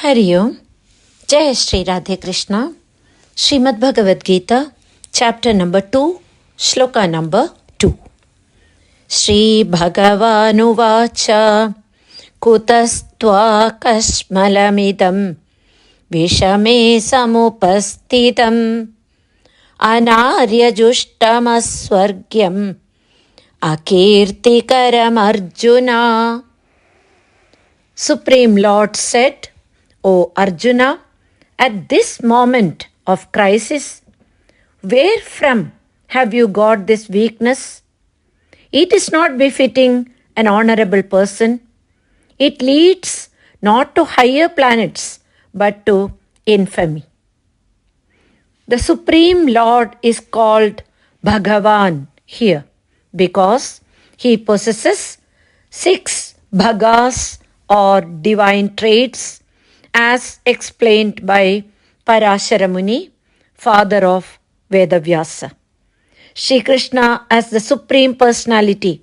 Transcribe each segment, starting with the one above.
Hari Om. Jai Shri Radhe Krishna. Srimad Bhagavad Gita, Chapter number 2, Shloka number 2. śhrī-bhagavān uvācha kutas kaśhmalam idaṁ viṣhame samupasthitam anārya-juṣhṭam aswargyam akīrti-karam arjuna. Supreme Lord said, O Arjuna, at this moment of crisis, where from have you got this weakness? It is not befitting an honorable person. It leads not to higher planets, but to infamy. The Supreme Lord is called Bhagavan here because he possesses 6 bhagas or divine traits as explained by Parashara Muni, father of Vedavyasa. Shri Krishna as the Supreme Personality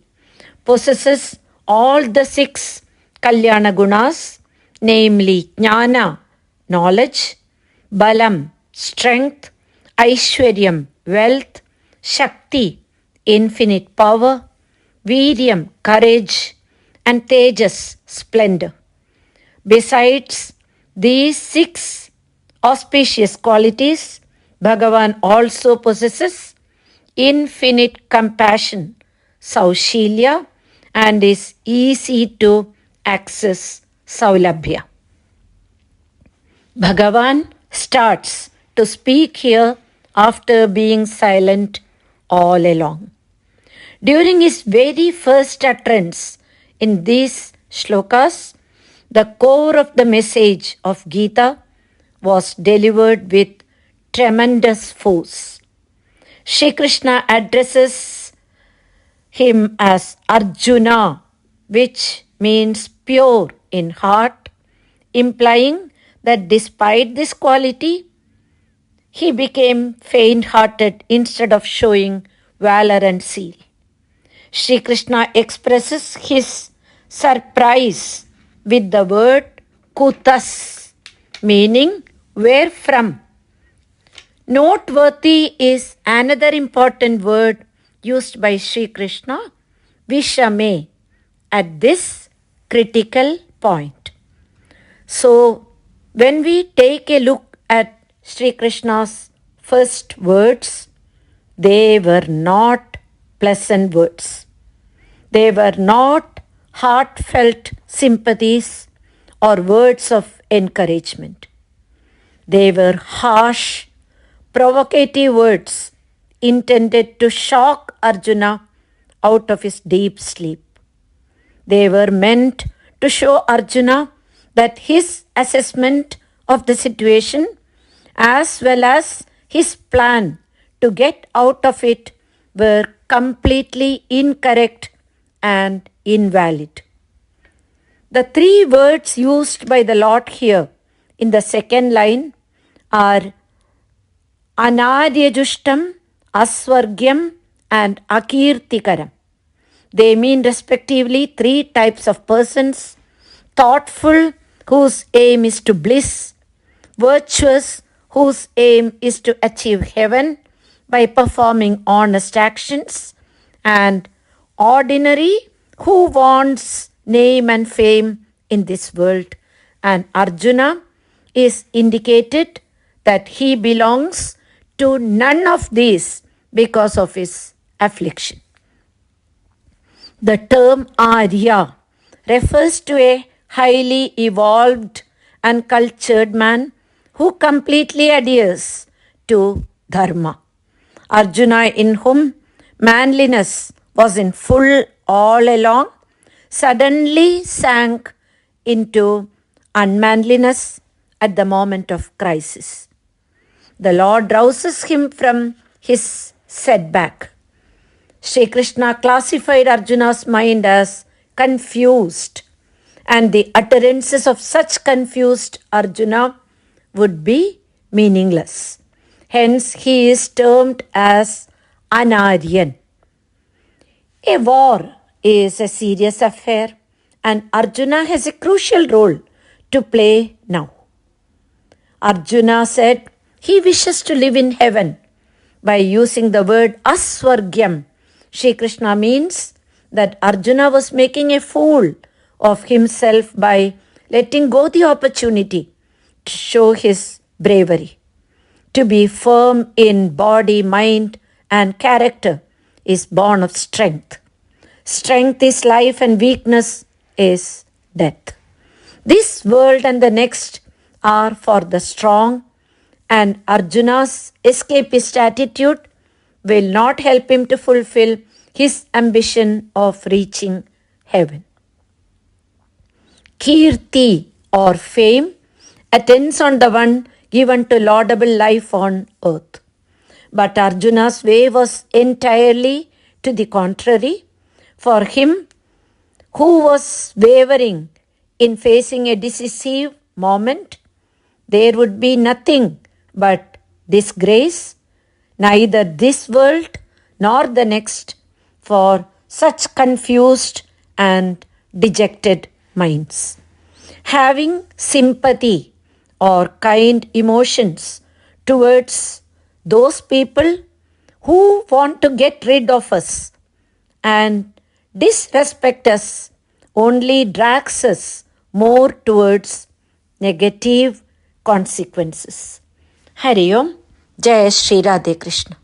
possesses all the 6 Kalyana Gunas, namely Jnana, knowledge, Balam, strength, Aishwaryam, wealth, Shakti, infinite power, Viryam, courage, and Tejas, splendor. Besides these 6 auspicious qualities, Bhagavan also possesses infinite compassion, Saushilya, and is easy to access, Saulabhya. Bhagavan starts to speak here after being silent all along. During his very first utterance in these shlokas, the core of the message of Gita was delivered with tremendous force. Shri Krishna addresses him as Arjuna, which means pure in heart, implying that despite this quality, he became faint-hearted instead of showing valor and zeal. Shri Krishna expresses his surprise with the word kutas, meaning where from. Noteworthy is another important word used by Shri Krishna, viṣhame, at this critical point. So, when we take a look at Shri Krishna's first words, they were not pleasant words. They were not heartfelt sympathies or words of encouragement. They were harsh, provocative words intended to shock Arjuna out of his deep sleep. They were meant to show Arjuna that his assessment of the situation as well as his plan to get out of it were completely incorrect and invalid. The 3 words used by the Lord here in the second line are anārya-juṣhṭam, aswargyam, and akīrti-karam. They mean respectively 3 types of persons: thoughtful, whose aim is to bliss; virtuous, whose aim is to achieve heaven by performing honest actions; and ordinary, who wants name and fame in this world. And Arjuna is indicated that he belongs to none of these because of his affliction. The term Arya refers to a highly evolved and cultured man who completely adheres to dharma. Arjuna, in whom manliness was in full all along, suddenly sank into unmanliness at the moment of crisis. The Lord rouses him from his setback. Shri Krishna classified Arjuna's mind as confused, and the utterances of such confused Arjuna would be meaningless. Hence, he is termed as anāryan. A war is a serious affair, and Arjuna has a crucial role to play now. Arjuna said he wishes to live in heaven. By using the word aswargyam, Shri Krishna means that Arjuna was making a fool of himself by letting go the opportunity to show his bravery. To be firm in body, mind, and character is born of strength. Strength is life and weakness is death. This world and the next are for the strong, and Arjuna's escapist attitude will not help him to fulfill his ambition of reaching heaven. Kirti or fame attends on the one given to laudable life on earth. But Arjuna's way was entirely to the contrary. For him, who was wavering in facing a decisive moment, there would be nothing but disgrace, neither this world nor the next, for such confused and dejected minds. Having sympathy or kind emotions towards those people who want to get rid of us and disrespect us only drags us more towards negative consequences. Hari Om. Jai Shri Radhe Krishna.